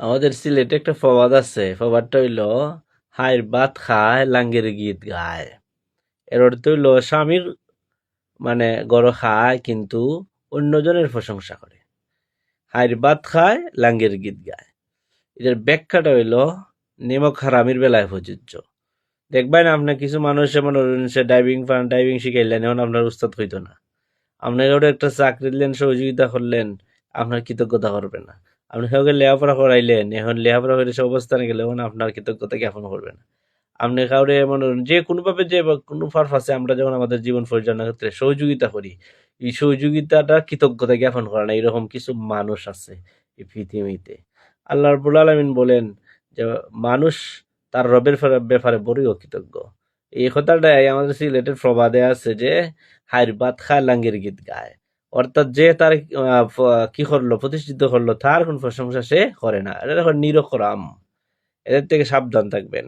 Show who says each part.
Speaker 1: আমাদের সিলেটে একটা প্রবাদ আছে, প্রবাদটা হইল হাইর ভাত খায় লাঙ্গের গীত গায়। এর অর্থ হইল স্বামীর মানে গড় খায় কিন্তু অন্যজনের প্রশংসা করে। হাইর ভাত খায় লাঙ্গের গীত গায়, এটার ব্যাখ্যাটা হইল নেমক হারামির বেলায় প্রযোজ্য। দেখবেন আপনার কিছু মানুষ যেমন সে ডাইভিং শিখাইলেন, এখন আপনার উস্তাদ হইতো না। আপনার ওটা একটা চাকরি দিলেন, সহযোগিতা করলেন, আপনার কৃতজ্ঞতা করবে না। আপনি কাউকে লেখাপড়া করাইলেন, এখন লেখাপড়া করে সে অবস্থানে গেলে এখন আপনার কৃতজ্ঞতা জ্ঞাপন করবে না। আপনি কাউরে মনে করেন যে কোনোভাবে যে বা কোনো পারপাসে আমরা যখন আমাদের জীবন পরিচালনার ক্ষেত্রে সহযোগিতা করি, এই সহযোগিতাটা কৃতজ্ঞতা জ্ঞাপন করে না, এরকম কিছু মানুষ আছে এই পৃথিবীতে। আল্লাহ রাব্বুল আলামিন বলেন যে মানুষ তার রবের ব্যাপারে বড়ই অকৃতজ্ঞ। এই কথাটাই আমাদের সিলেটের প্রবাদে আছে যে হাইর ভাত খায় লাঙ্গের গীত গায়। অর্থাৎ যে তার কি করলো, প্রতিষ্ঠিত করলো, তার কোন প্রশংসা সে করে না। এটা এখন নিরক্ষরাম। এদের থেকে সাবধান থাকবেন।